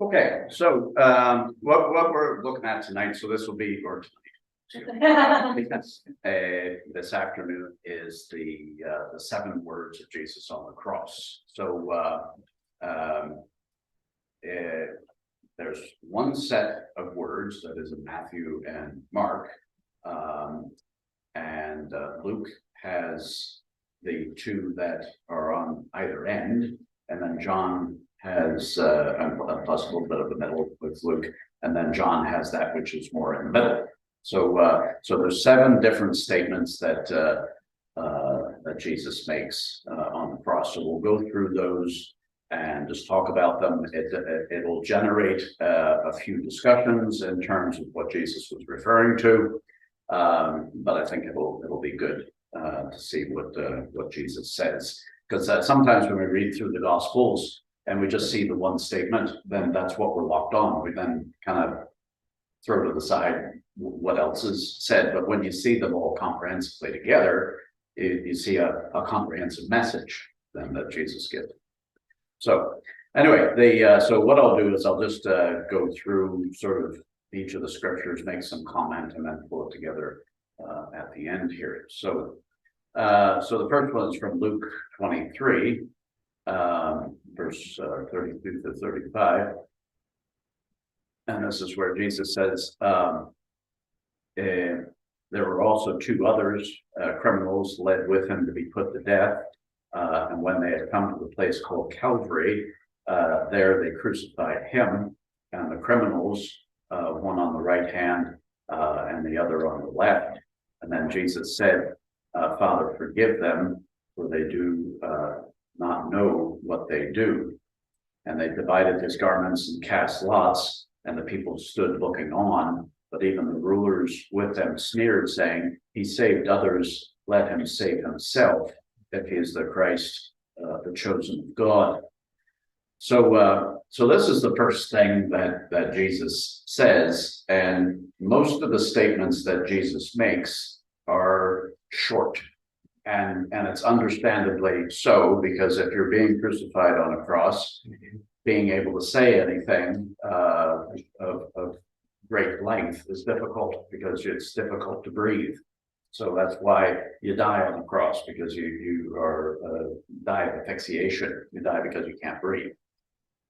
Okay, so what we're looking at tonight, so this will be, or because this afternoon is the 7 words of Jesus on the cross. So there's one set of words that is in Matthew and Mark, and Luke has the 2 that are on either end, and then John has plus a little bit of the middle with Luke, and then John has that which is more in the middle. So so there's 7 different statements that that Jesus makes on the cross. So we'll go through those and just talk about them. It'll generate a few discussions in terms of what Jesus was referring to, but I think it'll be good to see what Jesus says, because sometimes when we read through the Gospels and we just see the one statement, then that's what we're locked on. We then kind of throw to the side what else is said. But when you see them all comprehensively together, you see a comprehensive message then that Jesus gives. So anyway, so what I'll do is I'll just go through sort of each of the scriptures, make some comment, and then pull it together at the end here. So so the first one is from Luke 23, verse 32 to 35. And this is where Jesus says, there were also 2 others, criminals, led with him to be put to death. And when they had come to the place called Calvary, there they crucified him and the criminals, one on the right hand and the other on the left. And then Jesus said, Father, forgive them, for they do not know what they do. And they divided his garments and cast lots, and the people stood looking on. But even the rulers with them sneered, saying, He saved others, let him save himself, if he is the Christ, the chosen of God. So so this is the first thing that Jesus says, and most of the statements that Jesus makes are short. And it's understandably so, because if you're being crucified on a cross, being able to say anything of great length is difficult, because it's difficult to breathe. So that's why you die on the cross, because you are die of asphyxiation. You die because you can't breathe.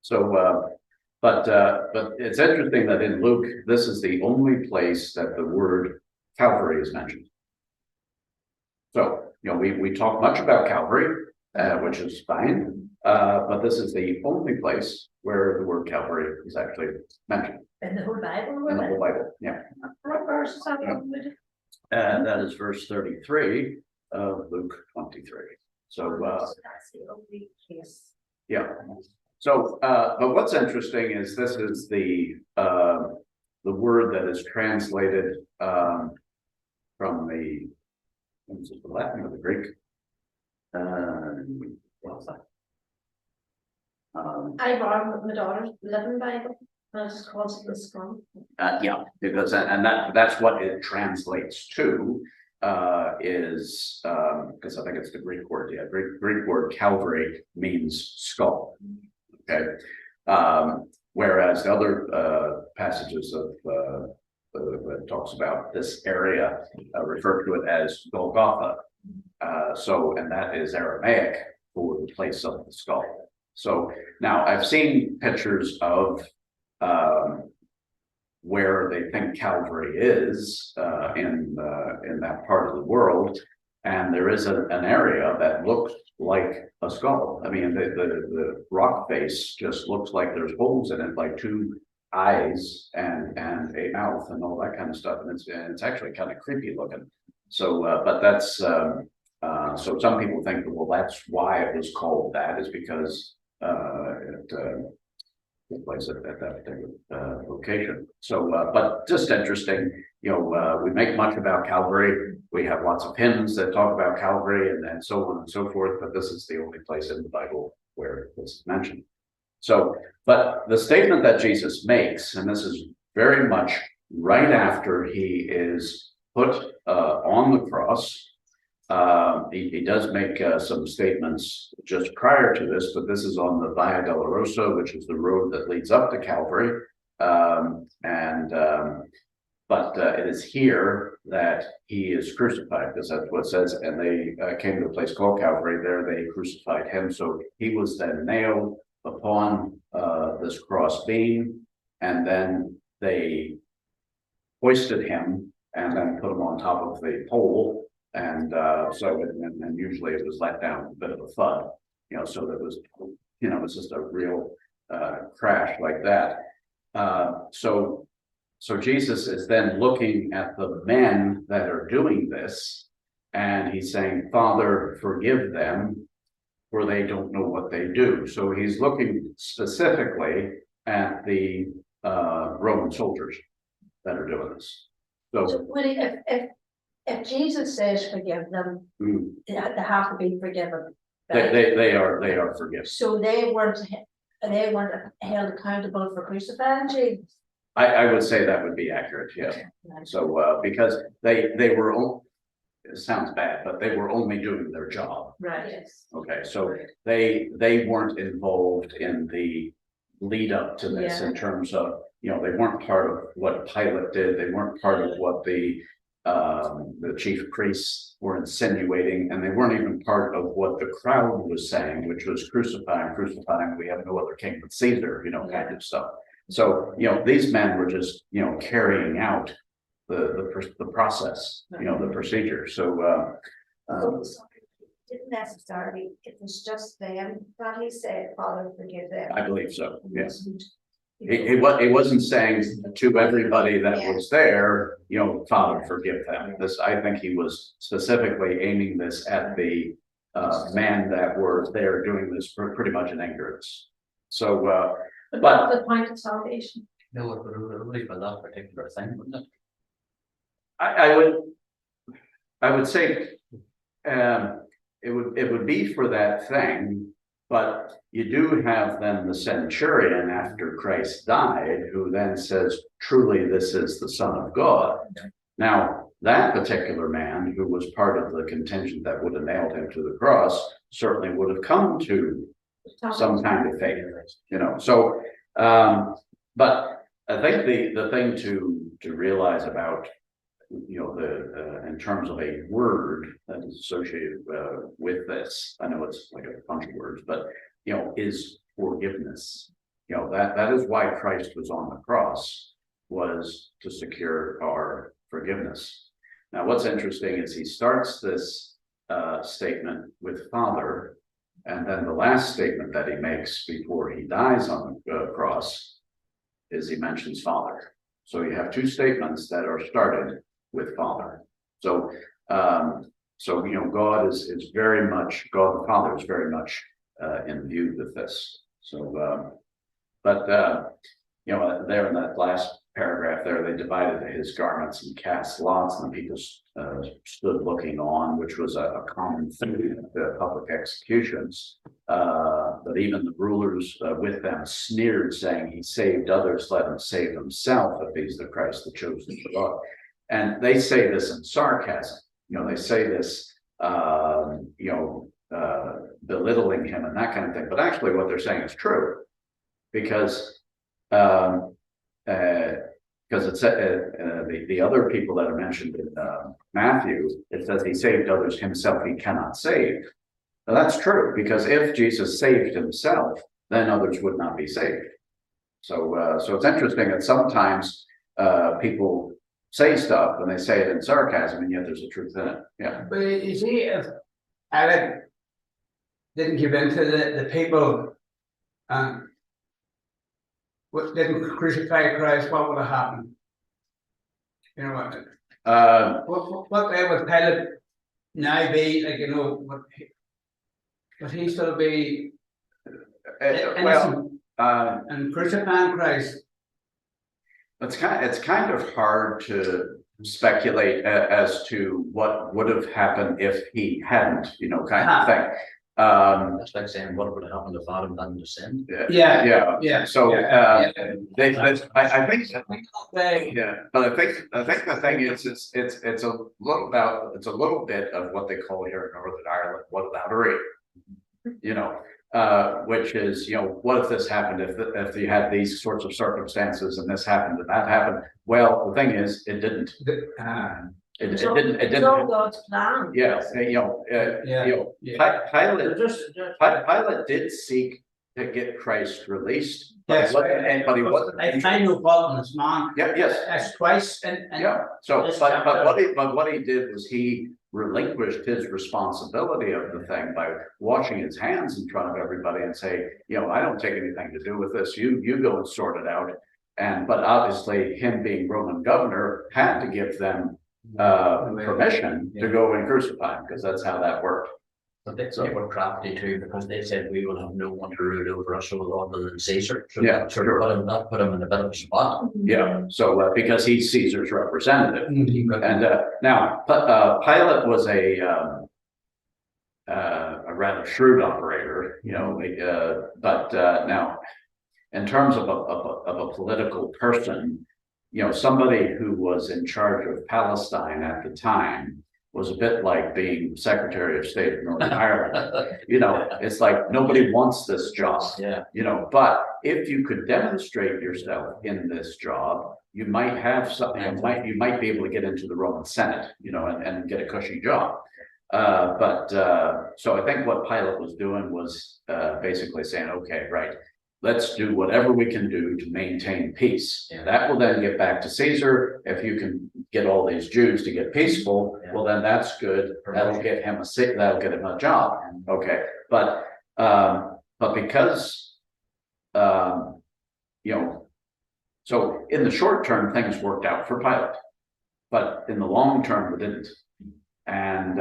So, but it's interesting that in Luke, this is the only place that the word Calvary is mentioned. So, you know, we talk much about Calvary, which is fine, but this is the only place where the word Calvary is actually mentioned. In the whole Bible? In the whole Bible, yeah. What verse is that? That is verse 33 of Luke 23. So, That's the only case. yeah. So, but what's interesting is this is the word that is translated from the Latin or the Greek. What's that? I borrowed my daughter's Living Bible, and I just calls it the Scrum. Yeah, because and that's what it translates to, is because I think it's the Greek word. Yeah, Greek word Calvary means skull. Okay, whereas the other passages of that talks about this area refer to it as Golgotha. So, and that is Aramaic for the place of the skull. So now I've seen pictures of where they think Calvary is in that part of the world, and there is an area that looks like a skull. I mean, the rock face just looks like there's holes in it, like 2 eyes and a mouth and all that kind of stuff, and it's actually kind of creepy looking. So, but that's so some people think, well, that's why it was called that, is because it took place at that particular location. So, but just interesting, you know, we make much about Calvary. We have lots of hymns that talk about Calvary and so on and so forth, but this is the only place in the Bible where this is mentioned. So, but the statement that Jesus makes, and this is very much right after he is put on the cross, He does make some statements just prior to this, but this is on the Via Dolorosa, which is the road that leads up to Calvary. But it is here that he is crucified, because that's what it says. And they came to a place called Calvary. There they crucified him. So he was then nailed upon this cross beam, and then they hoisted him and then put him on top of the pole. And and usually it was let down a bit of a thud, so that was, it was just a real crash like that. So Jesus is then looking at the men that are doing this, and he's saying, Father, forgive them, for they don't know what they do. So he's looking specifically at the Roman soldiers that are doing this. So Willie, if Jesus says forgive them, they have to be forgiven. Right? They are forgiven. So they weren't held accountable for crucifying Jesus. I would say that would be accurate, yes. Right. So because they were, it sounds bad, but they were only doing their job. Right. Yes. Okay, so they weren't involved in the lead up to this in terms of, they weren't part of what Pilate did. They weren't part of what the chief priests were insinuating, and they weren't even part of what the crowd was saying, which was crucify, we have no other king but Caesar, kind of stuff. So, these men were just, carrying out the process, the procedure. So, didn't necessarily, it was just them that he said, Father, forgive them. I believe so, yes. It wasn't saying to everybody that was there, Father, forgive them. I think he was specifically aiming this at the men that were there doing this pretty much in ignorance. So, but the point of salvation. No, it would really for that particular thing, wouldn't it? I would say it would be for that thing, but you do have then the centurion after Christ died, who then says, truly, this is the Son of God. Now, that particular man, who was part of the contingent that would have nailed him to the cross, certainly would have come to some kind of faith, So, but I think the thing to realize about, in terms of a word that is associated with this, I know it's like a bunch of words, but is forgiveness. That is why Christ was on the cross, was to secure our forgiveness. Now, what's interesting is he starts this statement with Father, and then the last statement that he makes before he dies on the cross is he mentions Father. So you have two statements that are started with Father. So, God is very much, God the Father is very much in view with this. So, there in that last paragraph there, they divided his garments and cast lots, and the people stood looking on, which was a common thing at the public executions. But even the rulers with them sneered, saying, he saved others, let him save himself, if he's the Christ, the chosen of God. And they say this in sarcasm. They say this, belittling him and that kind of thing. But actually what they're saying is true, because it's the other people that are mentioned in Matthew, it says he saved others, himself he cannot save. Now that's true, because if Jesus saved himself, then others would not be saved. So it's interesting that sometimes people say stuff and they say it in sarcasm, and yet there's a truth in it. Yeah. But you see, if Alec didn't give in to the people didn't crucify Christ, what would have happened? What way would Pilate now be? Would he still be innocent and crucifying Christ? It's kind of hard to speculate as to what would have happened if he hadn't, kind of thing. That's like saying what would happen if Adam didn't sin? Yeah. So, yeah. I think, yeah, but I think the thing is, it's a little bit of what they call here in Northern Ireland, what about rape? You know, which is, you know, what if this happened, if you had these sorts of circumstances and this happened and that happened? Well, the thing is, it didn't. It It's didn't. all God's plan. Yes, Pilate did seek to get Christ released. Yes. But he wasn't. I find no fault in this man. Yeah, yes. That's twice and. Yeah, so, This but chapter- what he did was he relinquished his responsibility of the thing by washing his hands in front of everybody and say, you know, I don't take anything to do with this, you go and sort it out. But obviously him being Roman governor had to give them permission to go and crucify him, because that's how that worked. But they were crafty too, because they said we will have no one to rule over us other than Caesar. So Yeah, that sort sure. of put him in a bit of a spot. Yeah, so because he's Caesar's representative. Mhm. And now, Pilate was a rather shrewd operator, you know, but now, in terms of a political person, you know, somebody who was in charge of Palestine at the time was a bit like being Secretary of State of Northern Ireland. You know, it's like nobody wants this job. Yeah. You know, but if you could demonstrate yourself in this job, you might have something, you might be able to get into the Roman Senate, you know, and get a cushy job. So I think what Pilate was doing was basically saying, okay, right, let's do whatever we can do to maintain peace. Yeah. That will then get back to Caesar. If you can get all these Jews to get peaceful, Yeah. well, then that's good. That'll get him a job. Okay, but because you know, so in the short term things worked out for Pilate, but in the long term it didn't. And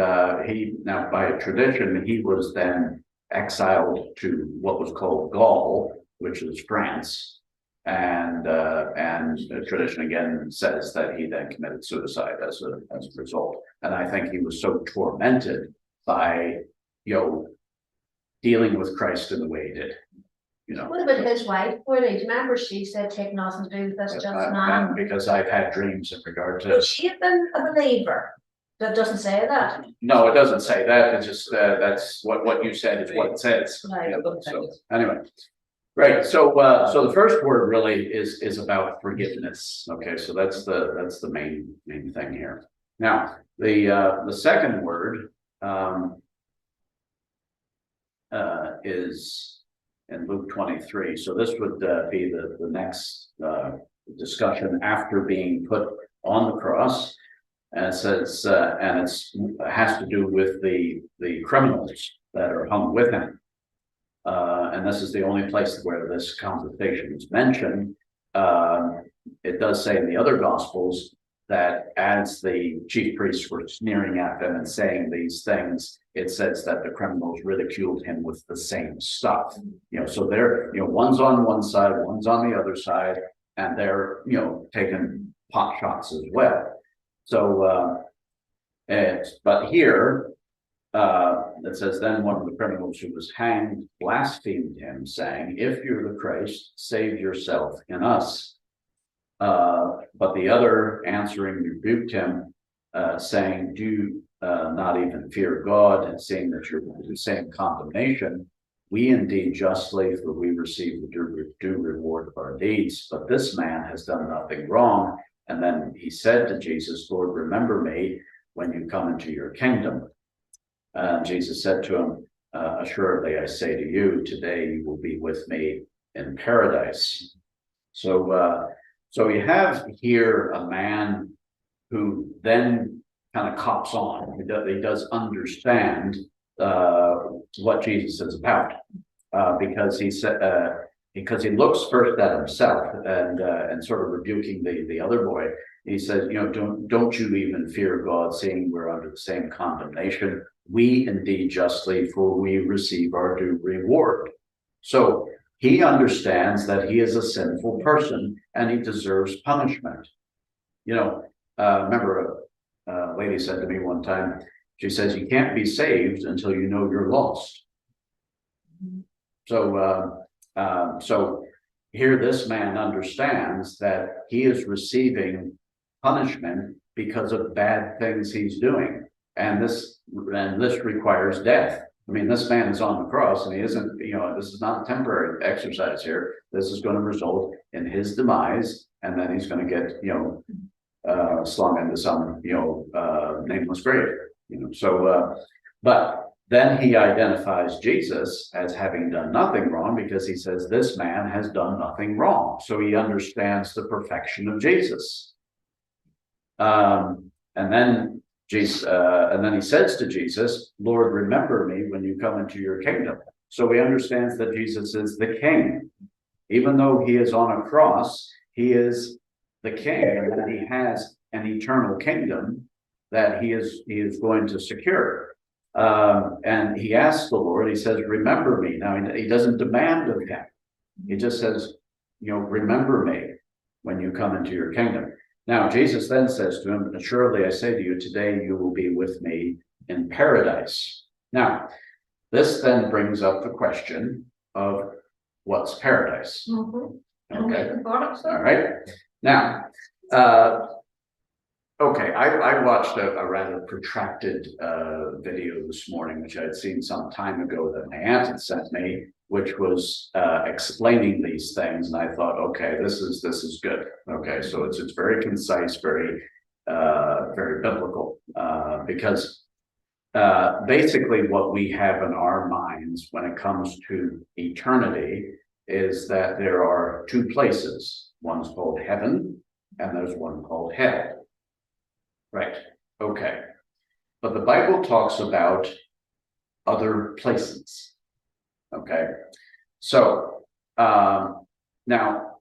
now by tradition he was then exiled to what was called Gaul, which is France, and the tradition again says that he then committed suicide as a result. And I think he was so tormented by, you know, dealing with Christ in the way he did, you know. What about his wife? Remember she said take nothing to do with this, just man. Because I've had dreams in regard to. Would she have been a believer? That doesn't say that. No, it doesn't say that. It's just that's what you said is what it says. Right. Yeah, so anyway, right. So the first word really is about forgiveness. Okay, so that's the main thing here. Now the second word is in Luke 23. So this would be the next discussion after being put on the cross. And it says, and it has to do with the criminals that are hung with him. And this is the only place where this conversation is mentioned. It does say in the other Gospels that as the chief priests were sneering at them and saying these things, it says that the criminals ridiculed him with the same stuff. You know, so they're, you know, one's on one side, one's on the other side, and they're, you know, taking pot shots as well. So, but here, it says, then one of the criminals who was hanged blasphemed him, saying, if you're the Christ, save yourself and us. But the other answering rebuked him, saying, do not even fear God, and seeing that you're in the same condemnation. We indeed justly, for we receive the due reward of our deeds, but this man has done nothing wrong. And then he said to Jesus, Lord, remember me when you come into your kingdom. Jesus said to him, assuredly, I say to you, today you will be with me in paradise. So you have here a man who then kind of cops on. He does understand what Jesus is about, because he said, because he looks first at himself and sort of rebuking the other boy. He says, you know, don't you even fear God, seeing we're under the same condemnation. We indeed justly, for we receive our due reward. So he understands that he is a sinful person and he deserves punishment. You know, remember a lady said to me one time, she says, you can't be saved until you know you're lost. So here this man understands that he is receiving punishment because of bad things he's doing. And this requires death. I mean, this man is on the cross and he isn't, this is not a temporary exercise here. This is going to result in his demise, and then he's going to get, slung into some, nameless grave, but then he identifies Jesus as having done nothing wrong, because he says this man has done nothing wrong. So he understands the perfection of Jesus. And then Jesus, and then he says to Jesus, Lord, remember me when you come into your kingdom. So he understands that Jesus is the king. Even though he is on a cross, he is the king, and that he has an eternal kingdom that he is going to secure. And he asks the Lord, he says, remember me. Now, he doesn't demand of him. He just says, remember me when you come into your kingdom. Now, Jesus then says to him, assuredly, I say to you, today you will be with me in paradise. Now, this then brings up the question of what's paradise. Okay. All right. Now, okay, I watched a rather protracted video this morning, which I had seen some time ago that my aunt had sent me, which was explaining these things, and I thought, okay, this is good. Okay, so it's very concise, very biblical, because basically what we have in our minds when it comes to eternity is that there are two places. One's called heaven, and there's one called hell. Right. Okay. But the Bible talks about other places. Okay. So now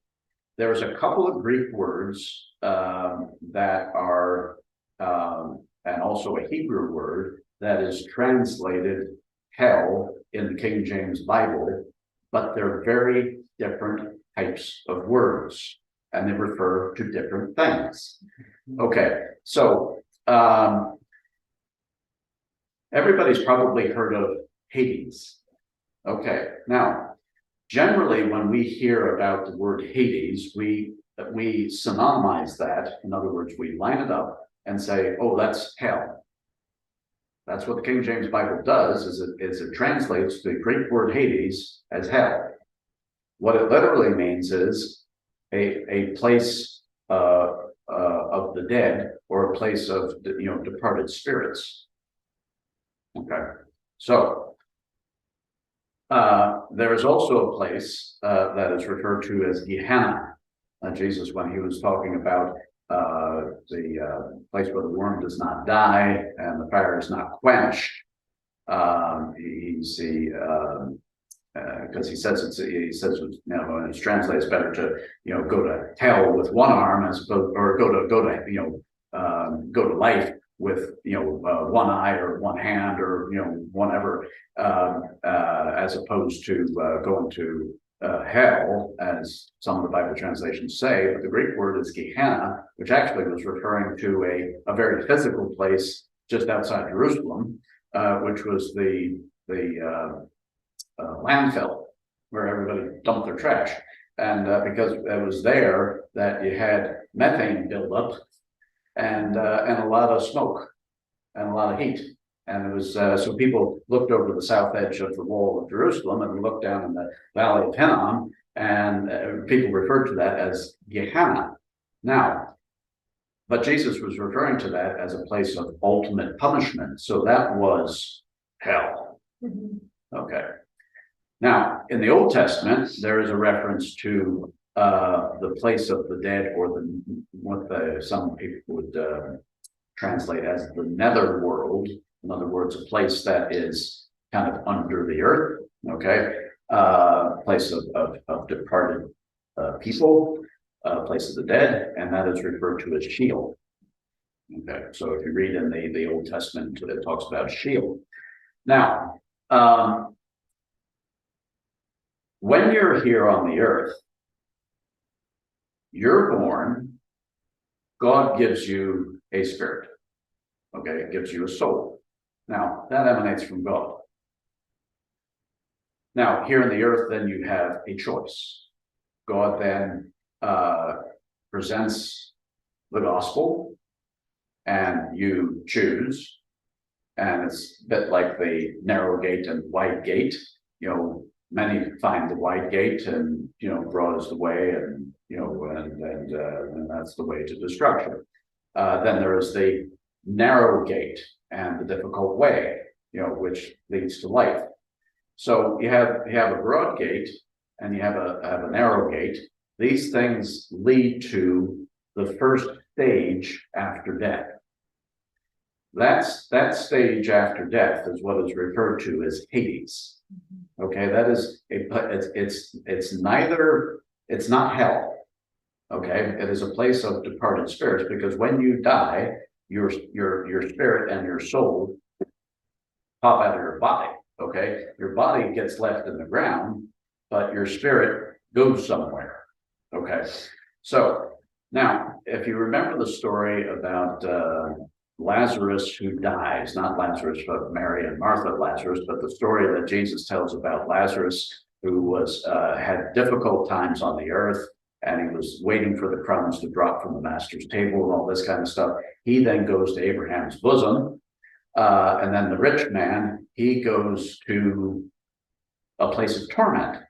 there's a couple of Greek words that are, and also a Hebrew word that is translated hell in the King James Bible, but they're very different types of words, and they refer to different things. Okay, so everybody's probably heard of Hades. Okay, now, generally when we hear about the word Hades, we synonymize that. In other words, we line it up and say, oh, that's hell. That's what the King James Bible does, is it translates the Greek word Hades as hell. What it literally means is a place of the dead, or a place of departed spirits. Okay, so there is also a place that is referred to as Gehenna. Jesus, when he was talking about the place where the worm does not die and the fire is not quenched, because he says it's translates better to go to hell with one arm as opposed, or go to life with one eye or one hand or whatever, as opposed to going to hell, as some of the Bible translations say. But the Greek word is Gehenna, which actually was referring to a very physical place just outside Jerusalem, which was the landfill where everybody dumped their trash. And because it was there that you had methane buildup and a lot of smoke and a lot of heat. And it was so people looked over the south edge of the wall of Jerusalem and looked down in the valley of Hinnom, and people referred to that as Gehenna. Now, but Jesus was referring to that as a place of ultimate punishment. So that was hell. Okay. Now, in the Old Testament, there is a reference to the place of the dead, or some people would translate as the netherworld. In other words, a place that is kind of under the earth. Okay, place of departed people, place of the dead, and that is referred to as Sheol. Okay, so if you read in the Old Testament, it talks about Sheol. Now, when you're here on the earth, you're born, God gives you a spirit. Okay, it gives you a soul. Now, that emanates from God. Now, here in the earth, then you have a choice. God then presents the gospel, and you choose. And it's a bit like the narrow gate and wide gate. You know, many find the wide gate, and broad is the way, and and that's the way to destruction. Then there is the narrow gate and the difficult way, which leads to life. So you have a broad gate and you have a narrow gate. These things lead to the first stage after death. That stage after death is what is referred to as Hades. Okay, that is it's not hell. Okay, it is a place of departed spirits, because when you die, your spirit and your soul pop out of your body. Okay, your body gets left in the ground, but your spirit goes somewhere. Okay, so now if you remember the story about Lazarus who dies, not Lazarus, but Mary and Martha Lazarus, but the story that Jesus tells about Lazarus, who was had difficult times on the earth, and he was waiting for the crumbs to drop from the master's table and all this kind of stuff. He then goes to Abraham's bosom, and then the rich man, he goes to a place of torment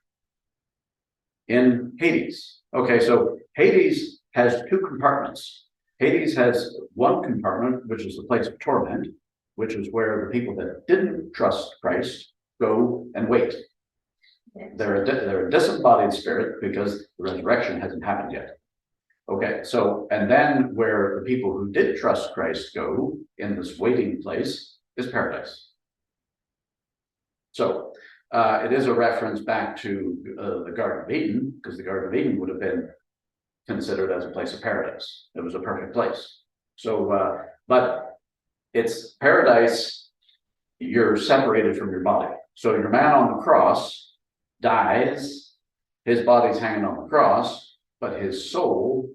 in Hades. Okay, so Hades has two compartments. Hades has one compartment, which is the place of torment, which is where the people that didn't trust Christ go and wait. They're a disembodied spirit because the resurrection hasn't happened yet. Okay, so, and then where the people who did trust Christ go in this waiting place is paradise. So it is a reference back to the Garden of Eden, because the Garden of Eden would have been considered as a place of paradise. It was a perfect place. So, but it's paradise, you're separated from your body. So your man on the cross dies, his body's hanging on the cross, but his soul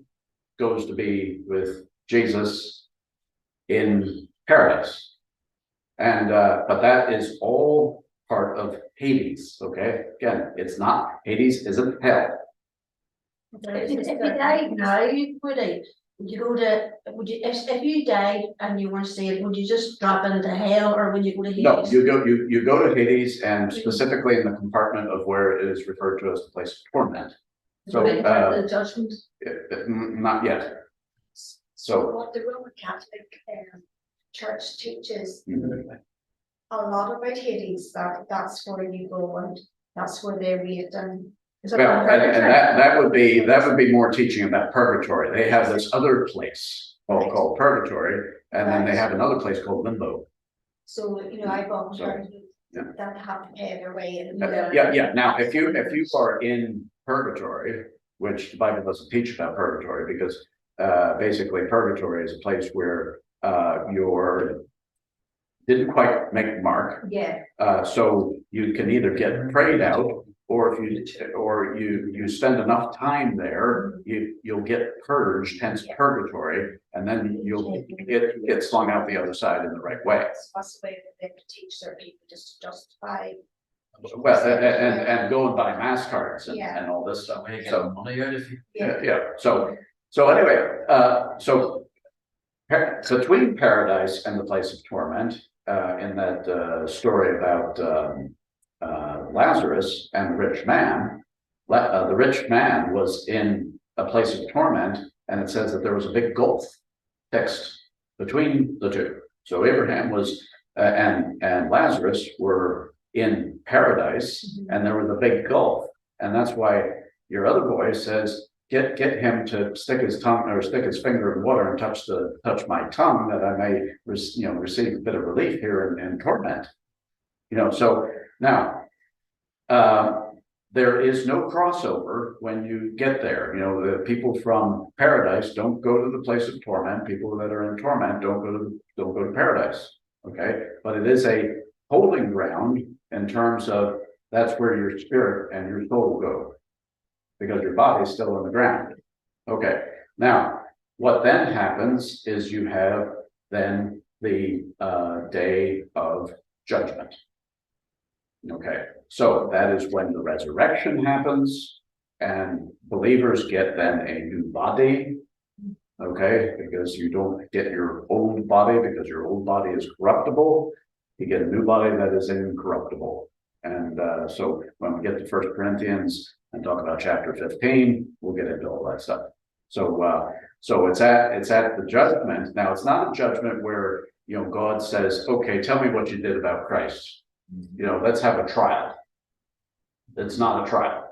goes to be with Jesus in paradise. And but that is all part of Hades. Okay, again, it's not, Hades isn't hell. If you died now, would you go to, if you died and you weren't saved, would you just drop into hell, or would you go to Hades? No, you go to Hades, and specifically in the compartment of where it is referred to as the place of torment. So the judgment? Not yet. So what the Roman Catholic Church teaches mm-hmm. a lot about Hades, that's where you go and that's where they wait and. Well, and that would be more teaching about purgatory. They have this other place called purgatory, and then they have another place called limbo. So I've often heard that they have to pay their way in. Yeah. Now, if you are in purgatory, which the Bible doesn't teach about purgatory, because basically purgatory is a place where you didn't quite make the mark. Yeah. So you can either get prayed out, or if you spend enough time there, you'll get purged, hence purgatory, and then you'll get slung out the other side in the right way. That's the way that they teach their people, just to justify. Well, and go and buy mass cards and all this stuff. So money out of you. yeah. So anyway, so between paradise and the place of torment, in that story about Lazarus and the rich man, the rich man was in a place of torment, and it says that there was a big gulf fixed between the two. So Abraham was and Lazarus were in paradise, and there was a big gulf, and that's why your other boy says, get him to stick his tongue or stick his finger in water and touch my tongue, that I may receive a bit of relief here in torment. So now there is no crossover when you get there. The people from paradise don't go to the place of torment. People that are in torment don't go to paradise. Okay, but it is a holding ground in terms of that's where your spirit and your soul go, because your body is still on the ground. Okay, now what then happens is you have then the day of judgment. Okay, so that is when the resurrection happens and believers get then a new body. Okay, because you don't get your old body because your old body is corruptible. You get a new body that is incorruptible. And so when we get to 1 Corinthians and talk about chapter 15, we'll get into all that stuff. So so it's at the judgment. Now it's not a judgment where, you know, God says, okay, tell me what you did about Christ. You know, let's have a trial. It's not a trial.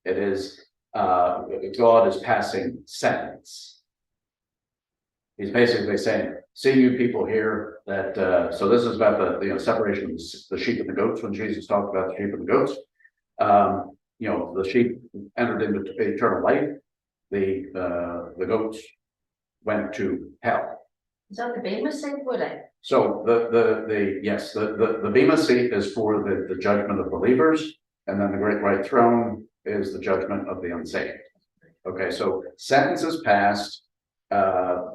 It is God is passing sentence. He's basically saying, see you people here that, so this is about the separation of the sheep and the goats when Jesus talked about the sheep and the goats. You know, the sheep entered into eternal life. The goats went to hell. Is that the Bema seat, would it? So the Bema seat is for the judgment of believers, and then the great white throne is the judgment of the unsaved. Okay, so sentence is passed.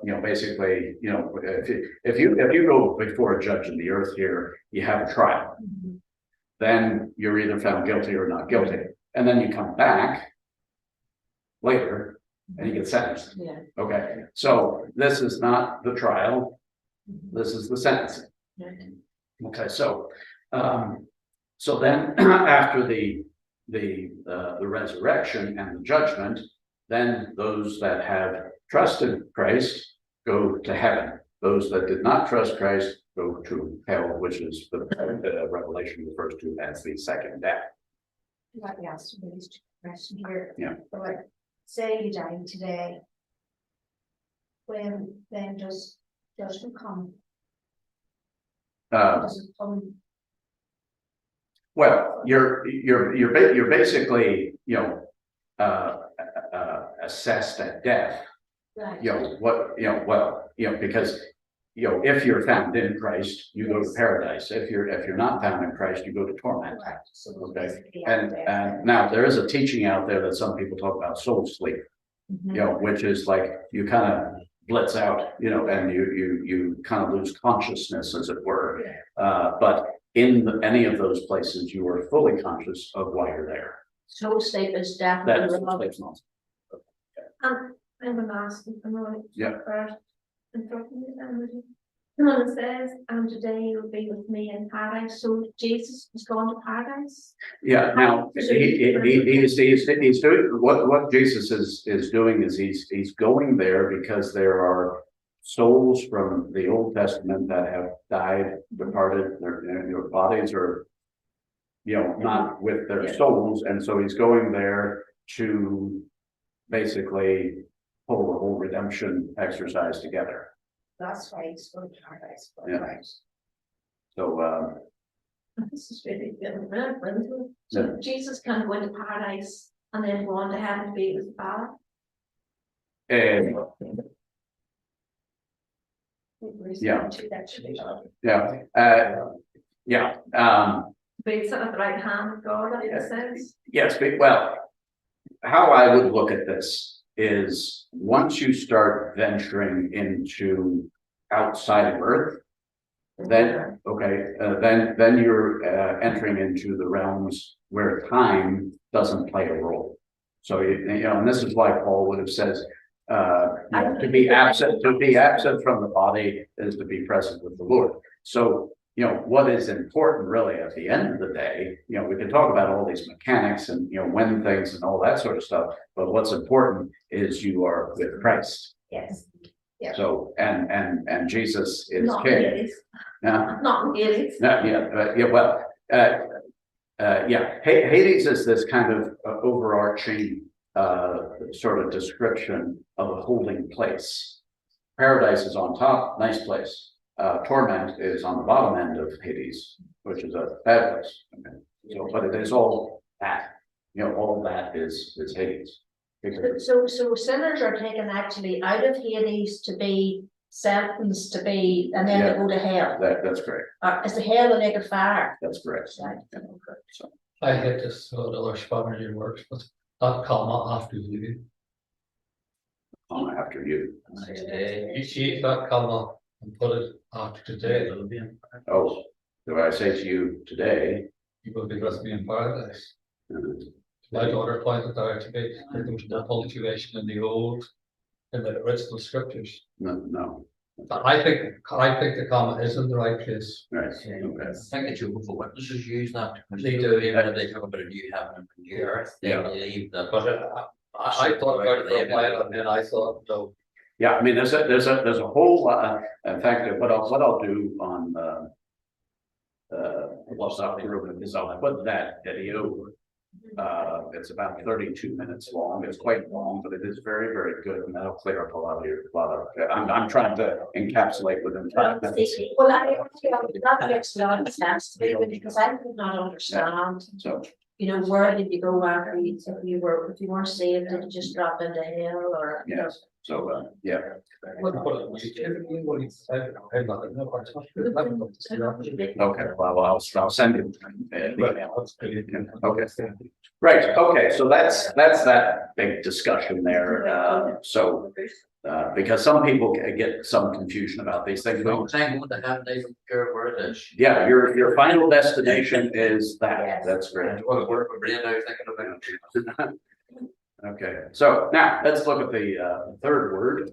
You know, basically, you know, if you go before a judge in the earth here, you have a trial. Then you're either found guilty or not guilty, and then you come back later and you get sentenced. Yeah. Okay, so this is not the trial. This is the sentencing. Okay, so so then after the resurrection and the judgment, then those that have trusted Christ go to heaven. Those that did not trust Christ go to hell, which is the Revelation refers to as the second death. Let me ask you this question here. Yeah. But like, say you die today. When then does judgment come? Does it come? Well, you're basically, you know, assessed at death. Right. You know what, you know, well, you know, because, you know, if you're found in Christ, you go to paradise. If you're not found in Christ, you go to torment. Correct. So it's Okay. basically And out there. now there is a teaching out there that some people talk about soul sleep, you know, which is like you kind of blitz out, you know, and you kind of lose consciousness, as it were. But in any of those places, you are fully conscious of why you're there. Soul sleep is That's definitely soul wrong. sleep's nonsense. I'm gonna ask you, I'm gonna. Yeah. First, and talking to them. And it says, and today you'll be with me in paradise, so Jesus is going to paradise? Yeah, now he's doing what Jesus is doing is he's going there because there are souls from the Old Testament that have died, departed, their bodies are, you know, not with their Yeah. souls, and so he's going there to basically pull the whole redemption exercise together. That's why it's going to paradise. Yeah. Right. So This is really good. So Jesus can go into paradise and then go on to heaven to be with the Father? and Yeah. Be sitting at the right hand of God, that makes sense? Yes, but well, how I would look at this is once you start venturing into outside of Earth, then, okay, then you're entering into the realms where time doesn't play a role. So, you know, and this is why Paul would have said, you know, to be absent from the body is to be present with the Lord. So, you know, what is important really at the end of the day, you know, we can talk about all these mechanics and, you know, when things and all that sort of stuff, but what's important is you are with Christ. Yes. Yeah. So, and Jesus is Not king. Hades, Yeah, not Hades. no, yeah, well, yeah, Hades is this kind of overarching sort of description of a holding place. Paradise is on top, nice place. Torment is on the bottom end of Hades, which is a bad place. Okay. So, but it is all that, you know, all that is Hades. Because So sinners are taken actually out of Hades to be sentenced to be, and then they go to hell. that's correct. Is the hell a lake of fire? That's correct. Right. Yeah, okay, so, I hate this, so the other Spanish works, but that comma after you. after you. Today. You cheat that comma and put it after today. Oh, do I say to you today? you will be with me in paradise. Uh, My daughter pointed out to me that there was no punctuation in the original scriptures. No, But I think the comma is in the right place. right, okay. I think the Jehovah's Witnesses use that. They do, Even if they talk about a new heaven and a new earth, they Yeah. believe that. But I thought about it for a while and then I thought, no. Yeah, I mean, there's a whole, in fact, what I'll do on, what's up here is I'll put that video. It's about 32 minutes long. It's quite long, but it is very, very good, and that'll clear up a lot of I'm trying to encapsulate within 5 minutes. Well, that makes a lot of sense to me, because I could not understand, So, you know, where did you go after you, if you weren't saved, did you just drop into hell or? you know? yes, so, yeah. Okay, well, I'll send you. Okay. Right, okay, so that's that big discussion there, because some people get some confusion about these things. Don't think what the heaven, they don't care where it is. Yeah, your final destination is that, that's great. And what work we're now thinking about. Okay, so now let's look at the third word.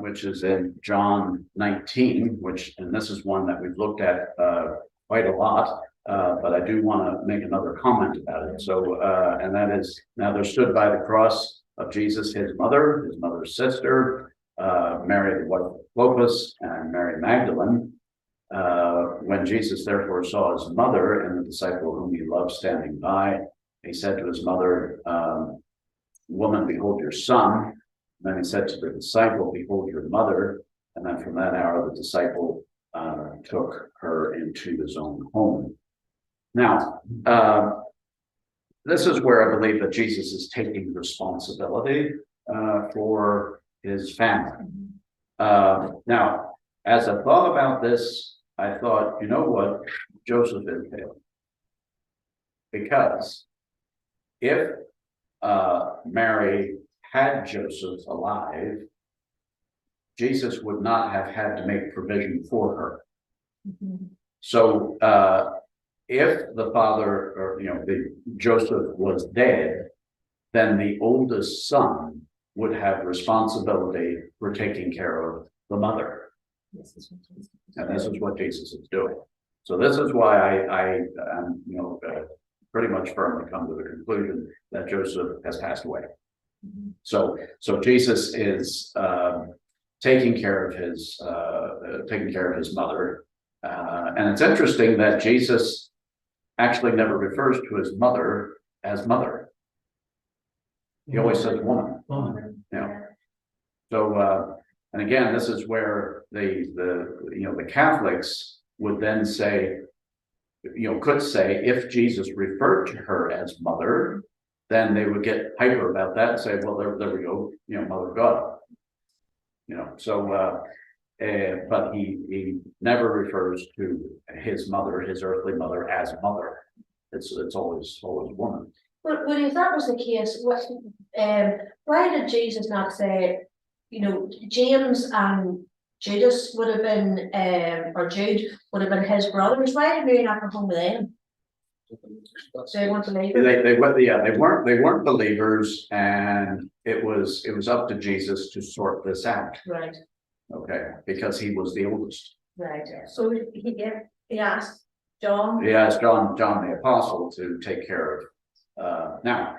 Which is in John 19, and this is one that we've looked at quite a lot, but I do want to make another comment about it. So, and that is, now there stood by the cross of Jesus his mother's sister, Mary the wife of Clopas, and Mary Magdalene. When Jesus therefore saw his mother and the disciple whom he loved standing by, he said to his mother, "Woman, behold your son." And then he said to the disciple, "Behold your mother." And then from that hour, the disciple took her into his own home. Now, this is where I believe that Jesus is taking responsibility for his family. Now, as I thought about this, I thought, you know what? Joseph is failing. Because if Mary had Joseph alive, Jesus would not have had to make provision for her. So if the father, or Joseph was dead, then the oldest son would have responsibility for taking care of the mother. And this is what Jesus is doing. So this is why I pretty much firmly come to the conclusion that Joseph has passed away. So Jesus is taking care of his mother, and it's interesting that Jesus actually never refers to his mother as mother. He always says woman. So and again, this is where the Catholics would then say, could say, if Jesus referred to her as mother, then they would get hyper about that and say, well, there we go, mother of God. But he never refers to his mother, his earthly mother, as mother. It's always woman. But if that was the case, why did Jesus not say, James and Judas would have been, or Jude would have been his brothers? Why did Mary not come home with them? So they want to leave. They weren't believers, and it was up to Jesus to sort this out. Right, Okay, because he was the oldest. right. So he asked John. He asked John the Apostle to take care of. Now,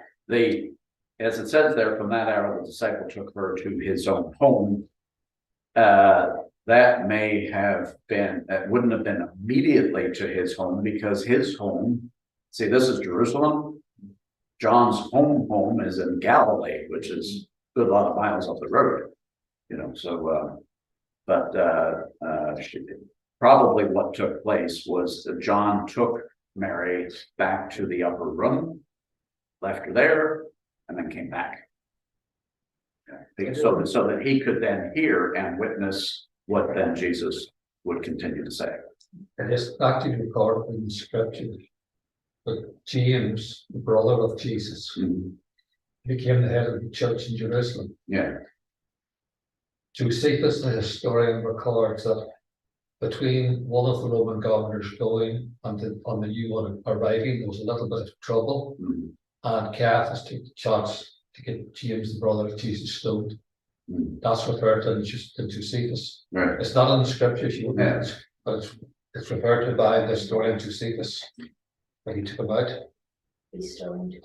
as it says there, from that hour the disciple took her to his own home. That may have been, that wouldn't have been immediately to his home, because his home, see, this is Jerusalem. John's home is in Galilee, which is a good lot of miles up the road. Probably what took place was that John took Mary back to the upper room, left her there, and then came back. So that he could then hear and witness what then Jesus would continue to say. It is actually recorded in the scriptures. But James, the brother of Jesus, became the head of the church in Jerusalem. Yeah. Josephus, the historian, records that between one of the Roman governors going and the new one arriving, there was a little bit of trouble. Mm, And Caiaphas took the chance to get James, the brother of Jesus, stoned. mm. That's referred to in Josephus. Right, It's not in the scriptures, Yeah. but it's referred to by the historian Josephus when he took him out. Be stoned.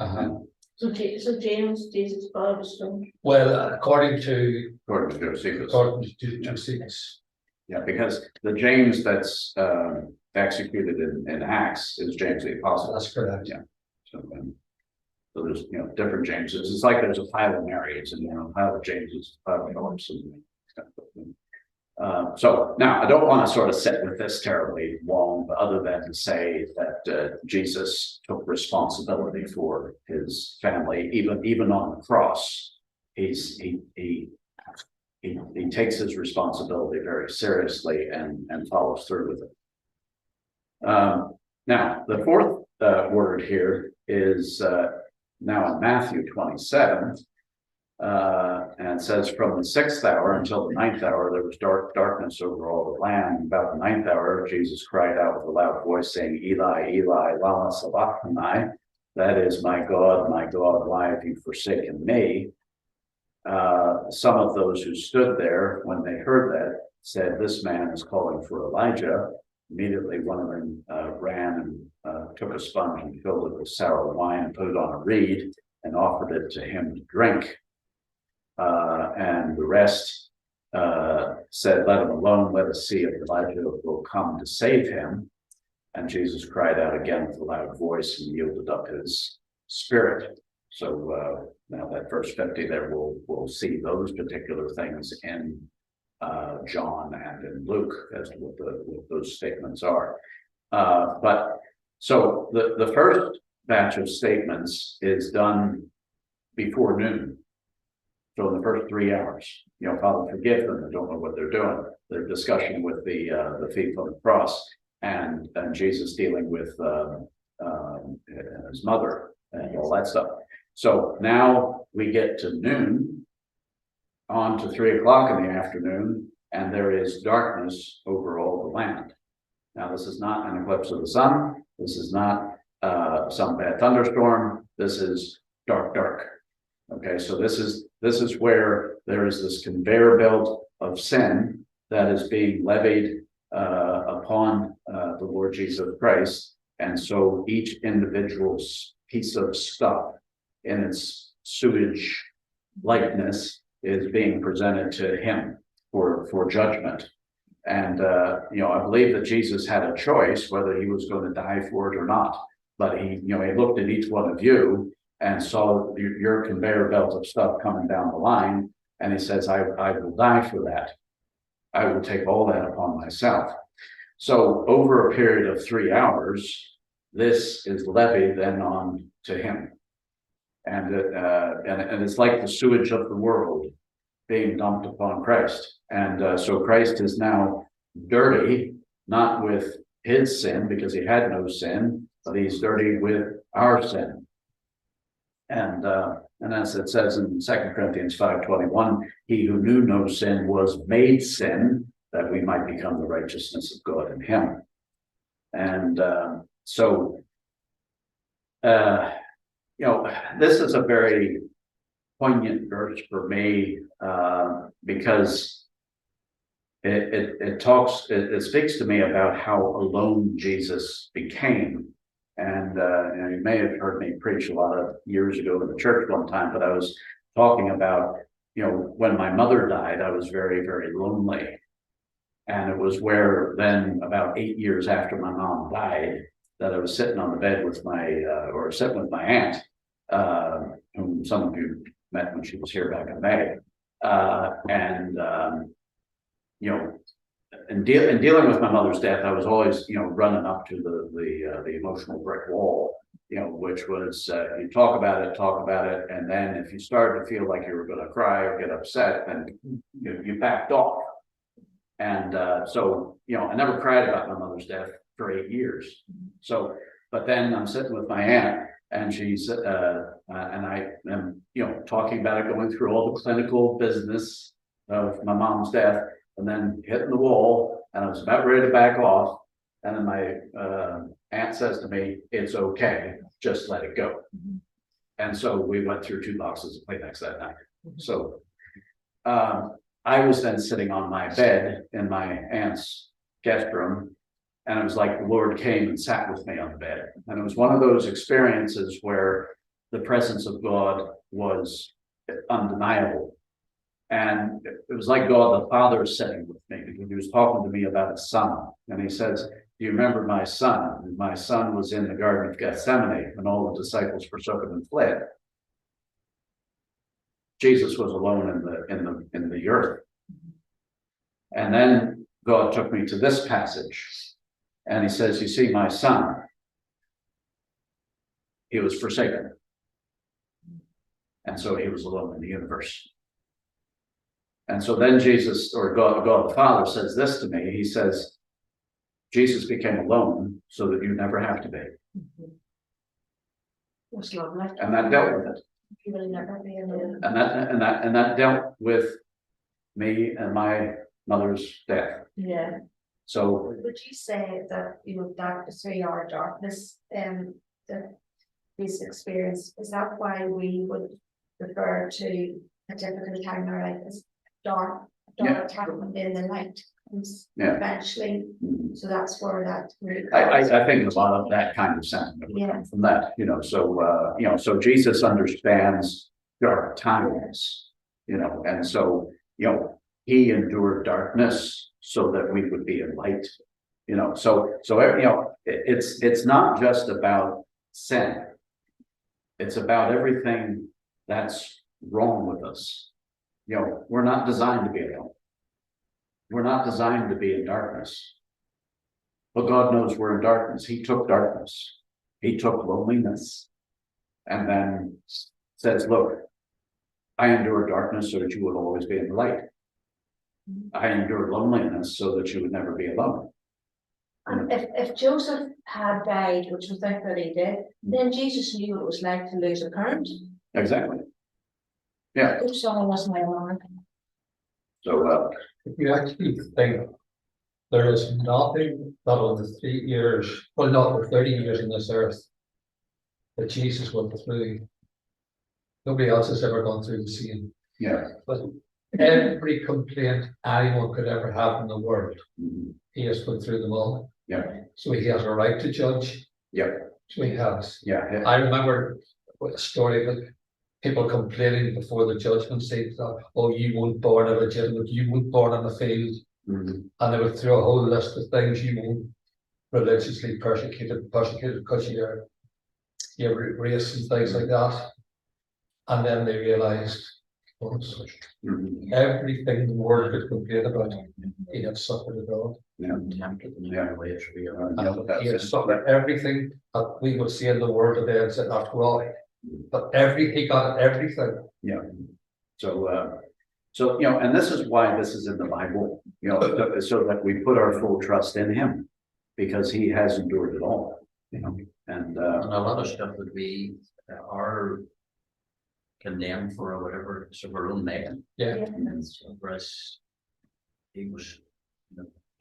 So James, Jesus' brother was stoned. Well, according to according to Josephus. Josephus. Yeah, because the James that's executed in Acts is James the Apostle. That's correct. Yeah. So there's, different Jameses. It's like there's a pile of Marys and, a pile of Jameses, pile of Phillips and stuff. So now I don't want to sort of sit with this terribly long, but other than to say that Jesus took responsibility for his family, even on the cross. He takes his responsibility very seriously and follows through with it. Now, the fourth word here is now in Matthew 27, and it says, from the 6th hour until the 9th hour, there was darkness over all the land. About the 9th hour, Jesus cried out with a loud voice, saying, Eli, Eli, lama sabachthani? That is, my God, why have you forsaken me? Some of those who stood there, when they heard that, said, this man is calling for Elijah. Immediately, one of them ran and took a sponge and filled it with sour wine and put it on a reed and offered it to him to drink. And the rest said, let him alone, let us see if Elijah will come to save him. And Jesus cried out again with a loud voice and yielded up his spirit. So now that verse 50 there, we'll see those particular things in John and in Luke as to what those statements are. But so the first batch of statements is done before noon. So in the first 3 hours, Father, forgive them, they don't know what they're doing. Their discussion with the thief on the cross and Jesus dealing with his mother and all that stuff. So now we get to noon, on to 3 o'clock in the afternoon, and there is darkness over all the land. Now, this is not an eclipse of the sun. This is not some bad thunderstorm. This is dark. Okay, so this is where there is this conveyor belt of sin that is being levied upon the Lord Jesus Christ. And so each individual's piece of stuff in its sewage likeness is being presented to him for judgment. And I believe that Jesus had a choice whether he was going to die for it or not. But he looked at each one of you and saw your conveyor belt of stuff coming down the line, and he says, I will die for that. I will take all that upon myself. So over a period of 3 hours, this is levied then on to him. And it's like the sewage of the world being dumped upon Christ. And so Christ is now dirty, not with his sin, because he had no sin, but he's dirty with our sin. And as it says in 2 Corinthians 5:21, he who knew no sin was made sin, that we might become the righteousness of God in him. And this is a very poignant verse for me, because it speaks to me about how alone Jesus became. And you may have heard me preach a lot of years ago in the church one time, but I was talking about, when my mother died, I was very, very lonely. And it was where then about 8 years after my mom died, that I was sitting on the bed with sitting with my aunt, whom some of you met when she was here back in May. In dealing with my mother's death, I was always, running up to the emotional brick wall, which was you talk about it, and then if you started to feel like you were going to cry or get upset, then you backed off. And so I never cried about my mother's death for 8 years. So, but then I'm sitting with my aunt, and she's and I am talking about it, going through all the clinical business of my mom's death. And then hitting the wall And I was about ready to back off, and then my aunt says to me, "It's okay, just let it go." And so we went through 2 boxes of Kleenex that night. So I was then sitting on my bed in my aunt's guest room, and it was like the Lord came and sat with me on the bed. And it was one of those experiences where the presence of God was undeniable. And it was like God the Father sitting with me, because he was talking to me about his son. And he says, "Do you remember my son? And my son was in the Garden of Gethsemane when all the disciples forsook him and fled." Jesus was alone in the earth. And then God took me to this passage, and he says, "You see, my son, he was forsaken. And so he was alone in the universe." And so then Jesus, or God the Father, says this to me. He says, "Jesus became alone so that you never have to be." It's lovely. And that dealt with it. You will never be alone. And that dealt with me and my mother's death. Yeah. So Would you say that, darkness, or darkness, this experience, is that why we would refer to a difficult time in our life as dark time within the light comes Yeah. eventually? So that's where that really I think a lot of that kind of sentiment would come from that, so Jesus understands dark times, and so, he endured darkness so that we would be in light, so it's not just about sin. It's about everything that's wrong with us. We're not designed to be alone. We're not designed to be in darkness. But God knows we're in darkness. He took darkness. He took loneliness. And then says, "Look, I endured darkness so that you would always be in the light. I endured loneliness so that you would never be alone." And if Joseph had died, which we think that he did, then Jesus knew what it was like to lose a parent. Exactly. Yeah. Good song was my alarm. So, If you actually think there is nothing that in the 3 years, well, not the 30 years on this earth, that Jesus went through, nobody else has ever gone through the same. yeah. But every complaint anyone could ever have in the world, Mhm. he has put through them all. Yeah. So he has a right to judge. Yeah. So he has. Yeah. I remember a story that people complaining before the judgment seat that, "Oh, you weren't born illegitimate, you weren't born in the field." Mhm. And they would throw a whole list of things: you weren't religiously persecuted because of your race and things like that. And then they realized, Mhm. everything the world could complain about, he had suffered it all. Yeah. Tempted in every way to be around. Yeah, And that's he had it. suffered everything that we would see in the world today and say, after all, but he got everything. So, and this is why this is in the Bible, so that we put our full trust in him, because he has endured it all, and And a lot of stuff that we are condemned for or whatever, so we're own making. Yeah. And so whereas he was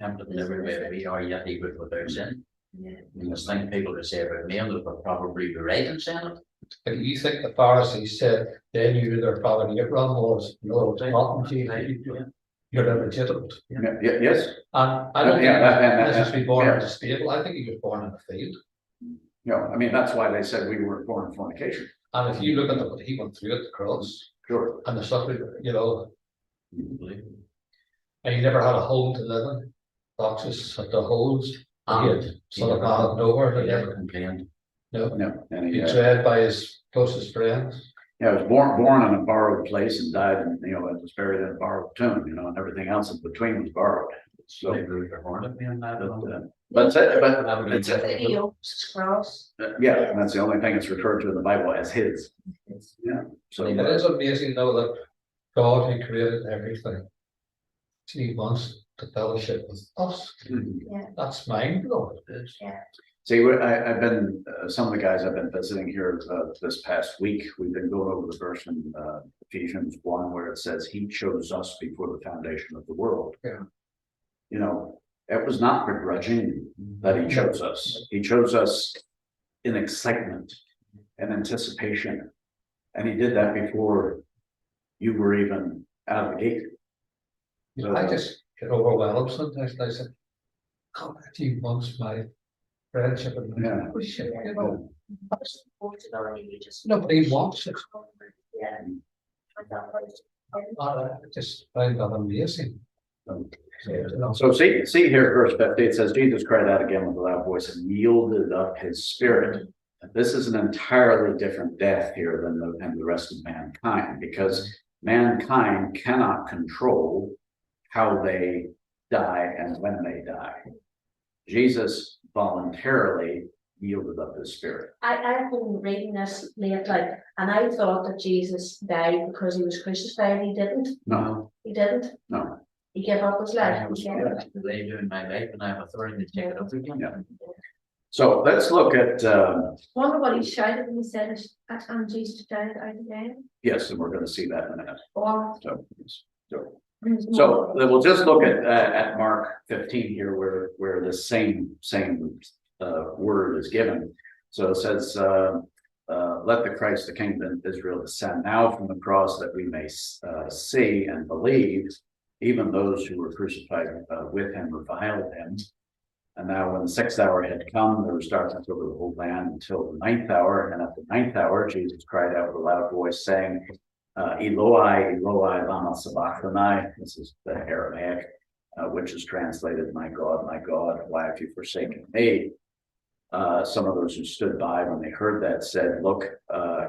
tempted in every way we are, yet he was without sin. Yeah. And there's things people could say about me, and they would probably be right in saying it. But you think the Pharisees said they knew who their father Abraham was? No, it's not Jesus. You're illegitimate. yes, And I don't think Yeah, he was necessarily born in yeah. a stable. I think he was born in a field. that's why they said we weren't born in fornication. And if you look at what he went through at the cross Sure. and the suffering, Believe. and he never had a home to live in, boxes at the holes. He had He son of never- man of nowhere to He live. never complained. No, No, and he, betrayed by his closest friends. was born in a borrowed place and died, and and was buried in a borrowed tomb, and everything else in between was borrowed. So, Maybe we were born to be in that. but it's Video, cross. yeah, and that's the only thing it's referred to in the Bible as his. Yeah. So It is amazing though that God who created everything, he wants to fellowship with us. That's mind blowing. See, I've been, some of the guys I've been visiting here this past week, we've been going over the verse in Ephesians 1 where it says he chose us before the foundation of the world. Yeah. It was not begrudging that he chose us. He chose us in excitement and anticipation. And he did that before you were even out of the gate. I just get overwhelmed sometimes, and I said, God, a few months my friendship and Yeah. oh shit, you know, Responsibility, we just. nobody wants it. Yeah. I just find that amazing. So see here, verse 50, it says, Jesus cried out again with a loud voice and yielded up his spirit. This is an entirely different death here than the rest of mankind, because mankind cannot control how they die and when they die. Jesus voluntarily yielded up his spirit. I've been reading this lately, and I thought that Jesus died because he was crucified. He didn't. No, He didn't. no. He gave up his I life. have authority to lay down my life and I have authority to take it up again. Yeah. So let's look at, Wonder what he shouted when he said it, and Jesus died out again. yes, and we're going to see that in a minute. Or. So we'll just look at Mark 15 here, where the same word is given. So it says, let the Christ, the King of Israel, descend now from the cross, that we may see and believe. Even those who were crucified with him reviled him. And now when the 6th hour had come, there was darkness over the whole land until the 9th hour. And at the 9th hour, Jesus cried out with a loud voice, saying, Eloi, Eloi, lama sabachthani. This is the Aramaic, which is translated, my God, why have you forsaken me? Some of those who stood by when they heard that said, look,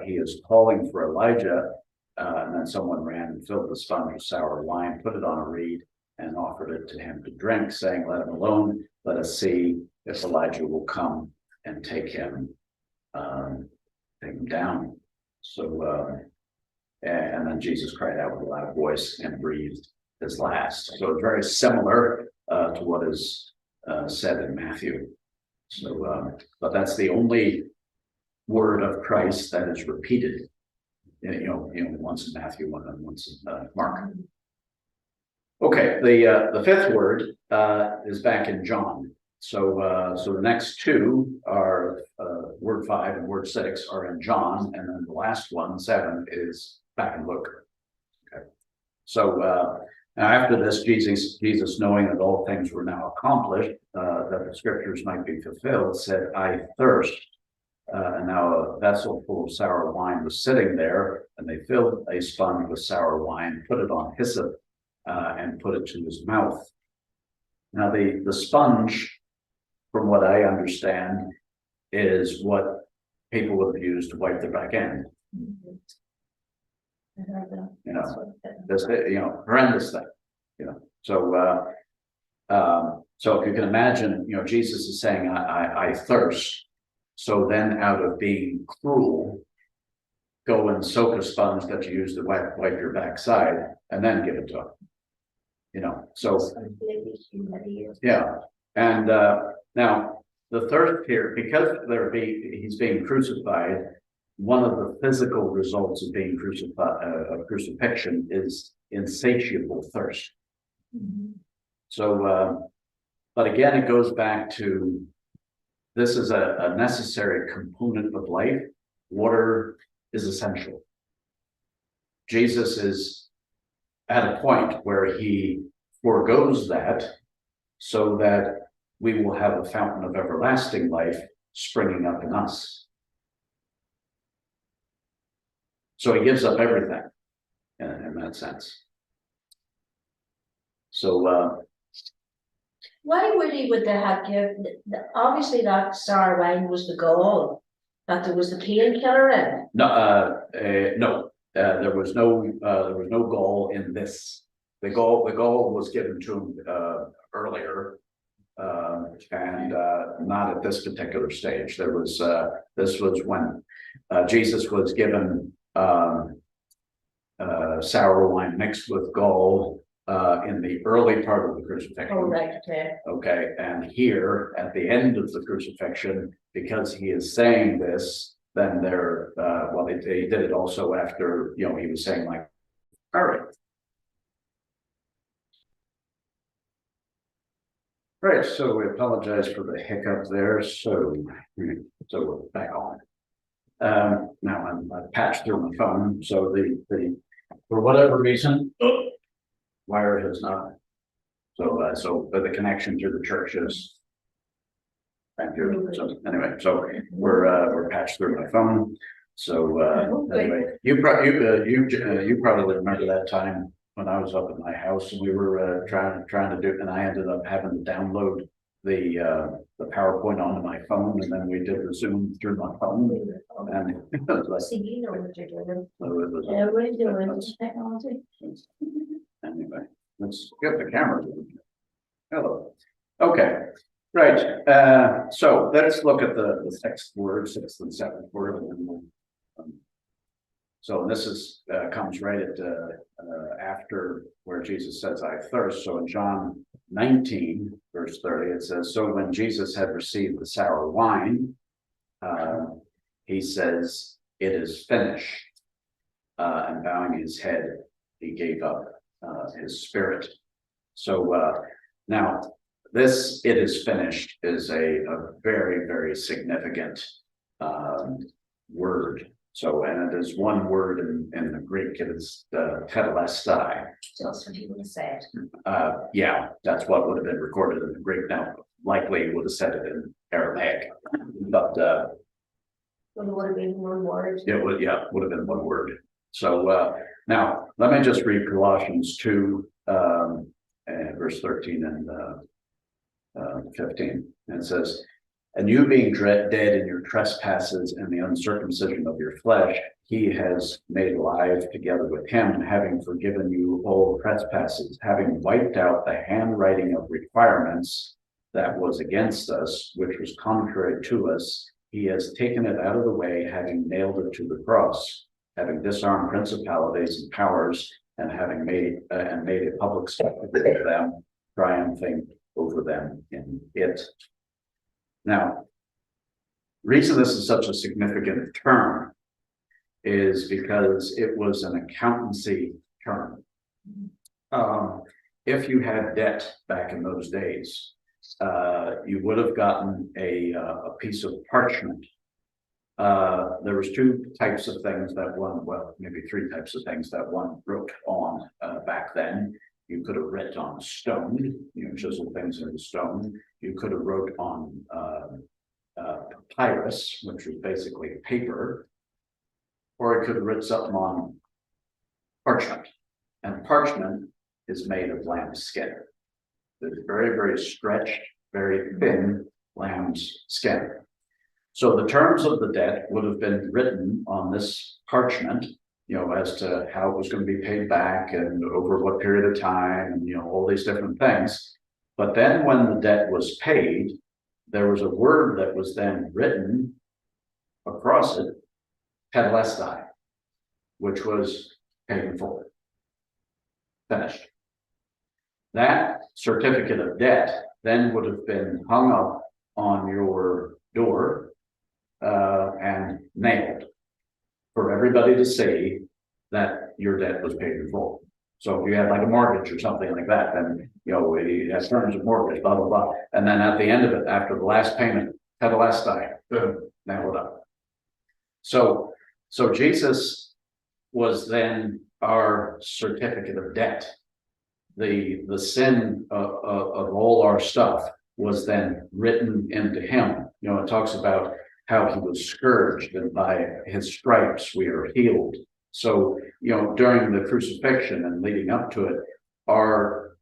he is calling for Elijah. And then someone ran and filled the sponge with sour wine, put it on a reed, and offered it to him to drink, saying, let him alone. Let us see if Elijah will come and take him down. So, and then Jesus cried out with a loud voice and breathed his last. So it's very similar to what is said in Matthew. So, but that's the only word of Christ that is repeated. Once in Matthew, once in Mark. Okay, the 5th word is back in John. So the next two are word 5 and word 6 are in John, and then the last one, 7, is back in Luke. Okay, so now after this, Jesus, knowing that all things were now accomplished, that the scriptures might be fulfilled, said, I thirst. And now a vessel full of sour wine was sitting there, and they filled a sponge with sour wine, put it on hyssop, and put it to his mouth. Now the sponge, from what I understand, is what people would have used to wipe their back end. This horrendous thing. So if you can imagine, Jesus is saying, I thirst. So then, out of being cruel, go and soak a sponge that you use to wipe your backside, and then give it to him. So yeah. And now the thirst here, because he's being crucified, one of the physical results of being crucified, of crucifixion, is insatiable thirst. So, but again, it goes back to, this is a necessary component of life. Water is essential. Jesus is at a point where he forgoes that so that we will have a fountain of everlasting life springing up in us. So he gives up everything in that sense. So, Why would they have given? Obviously, that sour wine was the gall, that there was the painkiller in. no, there was no gall in this. The gall was given to him earlier, and not at this particular stage. There was this was when Jesus was given sour wine mixed with gall in the early part of the crucifixion. Oh, right, okay. Okay, and here at the end of the crucifixion, because he is saying this, then they did it also after, he was saying, like, all right. Right, so we apologize for the hiccup there, so we're back on. Now I patched through my phone, so for whatever reason, wire has not. But the connection to the church is. Thank you, so anyway, so we're patched through my phone, so anyway, you probably remember that time when I was up at my house and we were trying to do, and I ended up having to download the PowerPoint onto my phone, and then we did the Zoom through my phone, and it was like, See, you know what you're doing. so it was- Everybody's doing this technology. Anyway, let's get the camera. Hello. Okay, right. So let's look at the next word, sixth and seventh word. And then so this is comes right at after where Jesus says, "I thirst." So in John 19, verse 30, it says, "So when Jesus had received the sour wine, he says, 'It is finished.' And bowing his head, he gave up his spirit." So now this "it is finished" is a very, very significant word. So, and it is one word in the Greek. It is tetelestai. Just what he would have said. Yeah, that's what would have been recorded in the Greek. Now, likely would have said it in Aramaic, but Well, it would have been one word. it would, yeah, would have been one word. So now let me just read Colossians 2, verse 13 and 15. And it says, "And you being dead in your trespasses and the uncircumcision of your flesh, he has made alive together with him, having forgiven you all trespasses, having wiped out the handwriting of requirements that was against us, which was contrary to us. He has taken it out of the way, having nailed it to the cross, having disarmed principalities and powers, and having made a public spectacle of them, triumphing over them in it." Now, reason this is such a significant term is because it was an accountancy term. If you had debt back in those days, you would have gotten a piece of parchment. There was two types of things that one, well, maybe three types of things that one wrote on back then. You could have written on stone, chiseled things into stone. You could have wrote on papyrus, which was basically paper, or it could have written something on parchment. And parchment is made of lamb's skin. It's very, very stretched, very thin lamb's skin. So the terms of the debt would have been written on this parchment, as to how it was going to be paid back and over what period of time, and all these different things. But then when the debt was paid, there was a word that was then written across it, tetelestai, which was paid in full, finished. That certificate of debt then would have been hung up on your door and nailed for everybody to see that your debt was paid in full. So if you had like a mortgage or something like that, then, it has terms of mortgage, blah, blah, blah. And then at the end of it, after the last payment, tetelestai, nailed up. So Jesus was then our certificate of debt. The sin of all our stuff was then written into him. It talks about how he was scourged, and by his stripes we are healed. So, during the crucifixion and leading up to it, our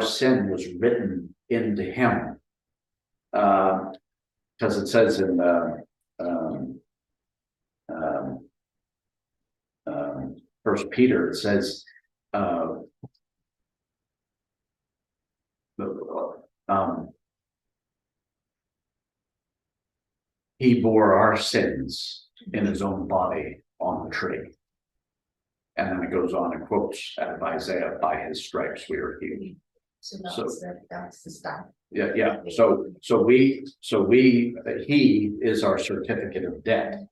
sin was written into him. Because it says in First Peter, it says, he bore our sins in his own body on the tree. And then it goes on and quotes out of Isaiah, "By his stripes we are healed." So So- that's the stuff. Yeah. So he is our certificate of debt.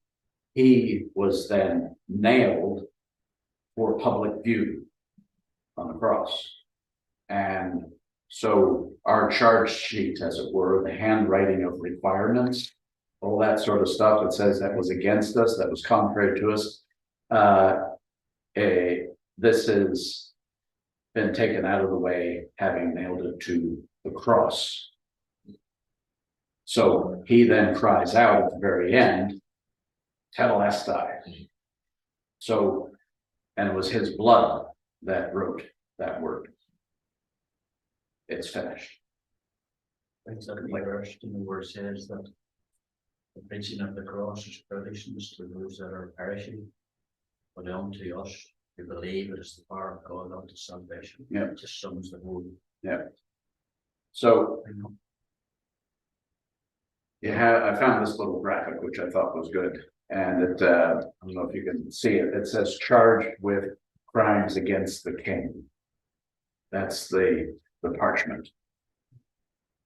He was then nailed for public view on the cross. And So our charge sheet, as it were, the handwriting of requirements, all that sort of stuff, it says that was against us, that was contrary to us. This has been taken out of the way, having nailed it to the cross. So he then cries out at the very end, Tetelestai. So, and it was his blood that wrote that word. It's finished. It's that verse, where it says that the preaching of the cross is foolishness to those that are perishing, but unto us who believe it is the power of God unto salvation. Yeah. It just sums the whole. So You know. I found this little graphic, which I thought was good. And it, I don't know if you can see it. It says charged with crimes against the king. That's the parchment.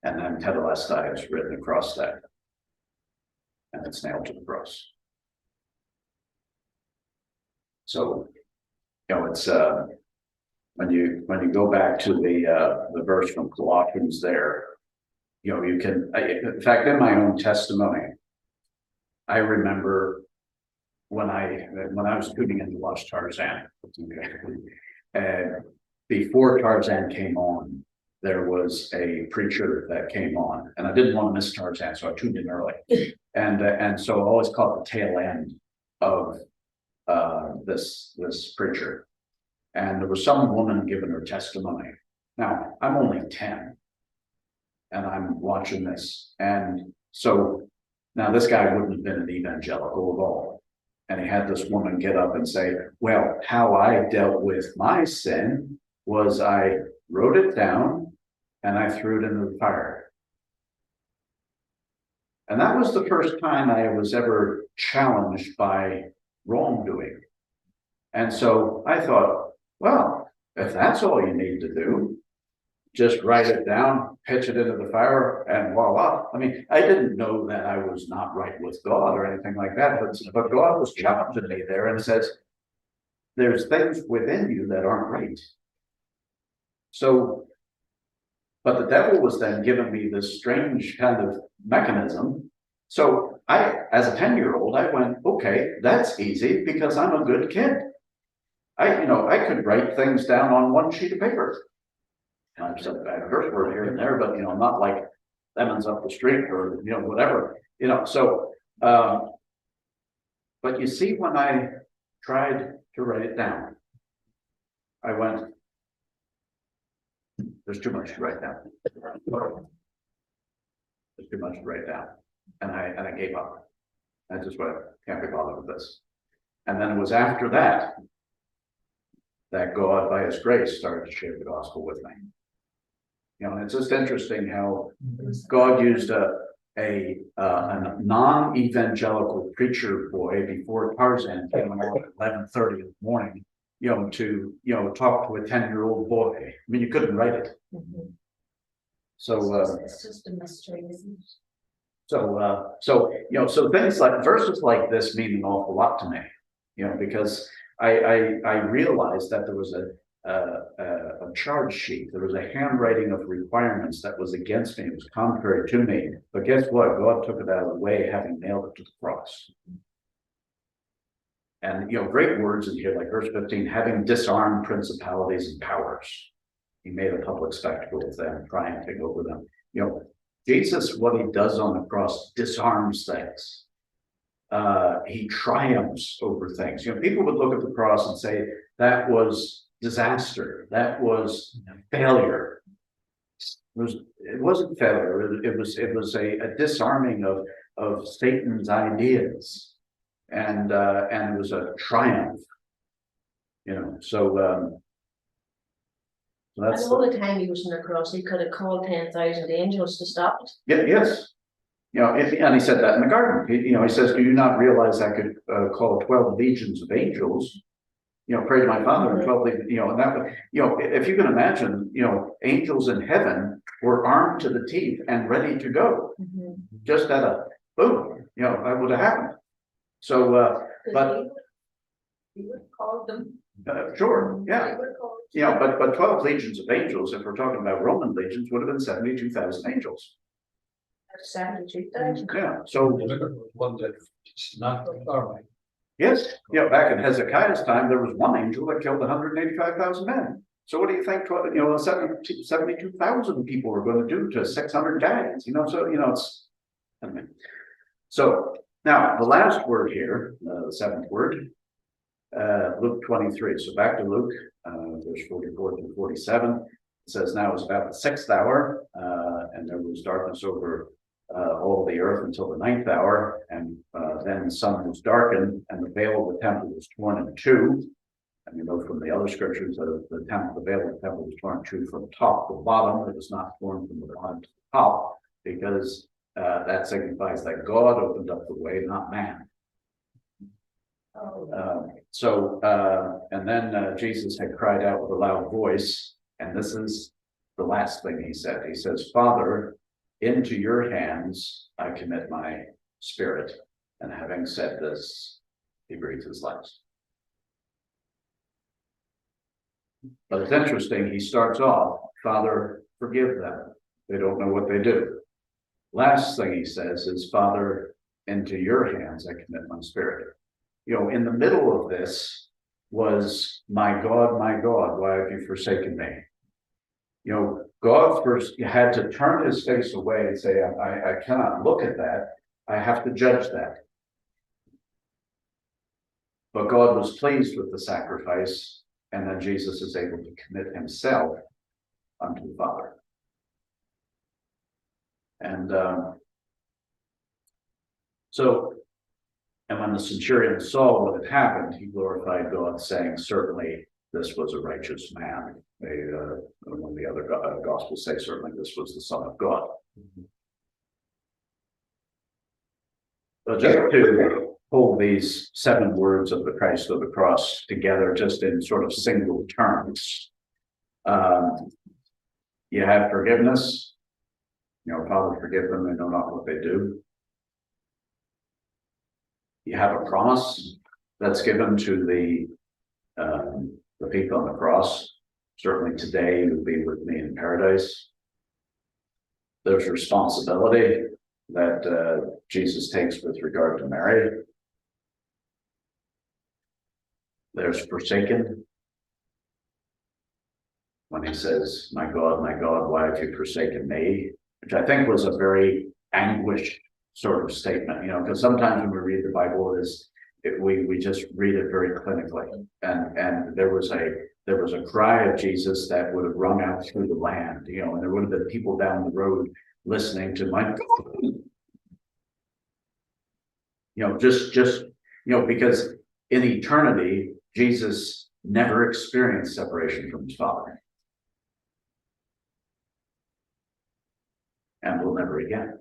And then Tetelestai is written across that. And it's nailed to the cross. So, you know, it's when you go back to the verse from Colossians there, you know, you can, in fact, in my own testimony, I remember when I was tuning in to watch Tarzan, and before Tarzan came on, there was a preacher that came on, and I didn't want to miss Tarzan, so I tuned in early, and so I always caught the tail end of this preacher, and there was some woman giving her testimony. Now I'm only 10, and I'm watching this, and so now this guy wouldn't have been an evangelical at all. And he had this woman get up and say, well, how I dealt with my sin was I wrote it down and I threw it into the fire. And that was the first time I was ever challenged by wrongdoing. And so I thought, well, if that's all you need to do, just write it down, pitch it into the fire, and voila. I mean, I didn't know that I was not right with God or anything like that, but God was challenging me there and says, there's things within you that aren't right. So, but the devil was then giving me this strange kind of mechanism. So I, as a 10-year-old, I went, okay, that's easy because I'm a good kid. I could write things down on one sheet of paper. I've said a bad curse word here and there, but not like lemons up the street or whatever. So but you see, when I tried to write it down, I went, there's too much to write down. There's too much to write down. And I gave up. I just went, can't be bothered with this. And then it was after that God, by his grace, started to share the gospel with me. And it's just interesting how God used a non-evangelical preacher boy before Tarzan came along at 11:30 in the morning, to talk to a 10-year-old boy. I mean, you couldn't write it. So It's just a mystery, isn't it? So things like verses like this mean an awful lot to me, because I realized that there was a charge sheet. There was a handwriting of requirements that was against me. It was contrary to me. But guess what? God took it out of the way, having nailed it to the cross. And great words in here, like verse 15, having disarmed principalities and powers. He made a public spectacle of them, triumphing over them. Jesus, what he does on the cross, disarms things. He triumphs over things. People would look at the cross and say that was disaster, that was failure. It wasn't failure. It was a disarming of Satan's ideas, and it was a triumph. So that's and all the time he was on the cross, he could have called 10,000 angels to stop it. yeah, yes. And he said that in the garden. He says, do you not realize I could call 12 legions of angels? Pray to my Father and 12 legions, and that, if you can imagine, angels in heaven were armed to the teeth and ready to go. Just at a boom, that would have happened. So, but He would call them. Sure, yeah. Yeah, but 12 legions of angels, if we're talking about Roman legions, would have been 72,000 angels. 72,000. Yeah, so You look at the one that it's not the army. yes, yeah, back in Hezekiah's time, there was one angel that killed 185,000 men. So what do you think, 72,000 people are going to do to 600 guys? It's, I mean, so now the last word here, the seventh word, Luke 23. So back to Luke, verse 44 to 47. It says, now it's about the 6th hour, and there was darkness over all the earth until the 9th hour, and then the sun was darkened, and the veil of the temple was torn in two. And you know from the other scriptures that the veil of the temple was torn in two from top to bottom. It was not torn from the bottom to the top, because that signifies that God opened up the way, not man. And then Jesus had cried out with a loud voice, and this is the last thing he said. He says, Father, into your hands I commit my spirit. And having said this, he breathed his last. But it's interesting, he starts off, Father, forgive them. They don't know what they do. Last thing he says is, Father, into your hands I commit my spirit. In the middle of this was, my God, why have you forsaken me? God first had to turn his face away and say, I cannot look at that. I have to judge that. But God was pleased with the sacrifice, and then Jesus is able to commit himself unto the Father. And when the centurion saw what had happened, he glorified God, saying, certainly this was a righteous man. When the other gospels say, certainly this was the Son of God. So just to pull these 7 words of the Christ of the cross together, just in sort of single terms. You have forgiveness. Father, forgive them, they know not what they do. You have a promise that's given to the thief on the cross. Certainly today you'll be with me in paradise. There's responsibility that Jesus takes with regard to Mary. There's forsaken, when he says, my God, why have you forsaken me? Which I think was a very anguished sort of statement, because sometimes when we read the Bible, we just read it very clinically. And there was a cry of Jesus that would have rung out through the land, and there would have been people down the road listening to my God. Because in eternity, Jesus never experienced separation from his Father. And will never again.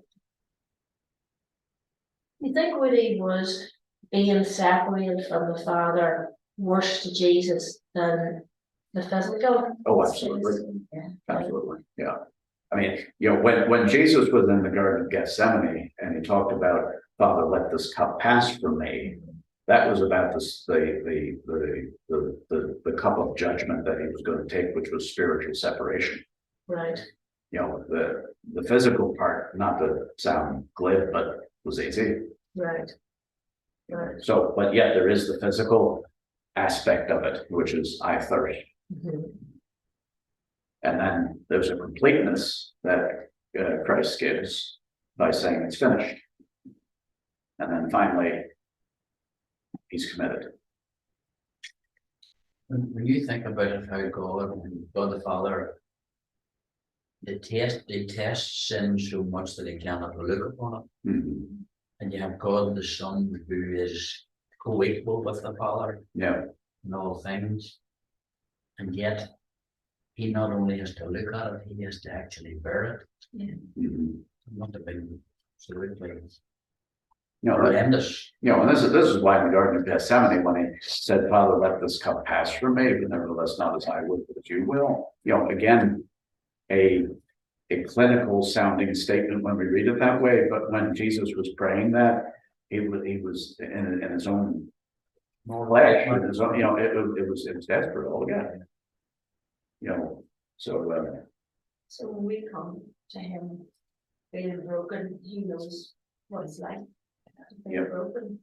You think when he was being separated from the Father, worse to Jesus than the physical? Oh, absolutely. Absolutely. Yeah. I mean, when Jesus was in the Garden of Gethsemane and he talked about, Father, let this cup pass from me, that was about the cup of judgment that he was going to take, which was spiritual separation. Right. The physical part, not to sound glib, but was easy. Right. Right. So, but yet there is the physical aspect of it, which is I thirst. Mm-hmm. And then there's a completeness that Christ gives by saying it's finished. And then finally, he's committed. When you think about it, how God the Father, they test sin so much that he cannot look upon it. Mm-hmm. And you have God the Son, who is co-equal with the Father, Yeah. in all things. And yet, he not only has to look at it, he has to actually bear it. Yeah. Mm-hmm. Not to be absolutely And horrendous. this is why in the Garden of Gethsemane, when he said, Father, let this cup pass from me, but nevertheless not as I would, but as you will. Again, a clinical sounding statement when we read it that way, but when Jesus was praying that, he was in his own flesh, and his own, you know, it was desperate altogether. You know, so, So when we come to him, feeling broken, he knows what it's like. to feel Yep. Broken.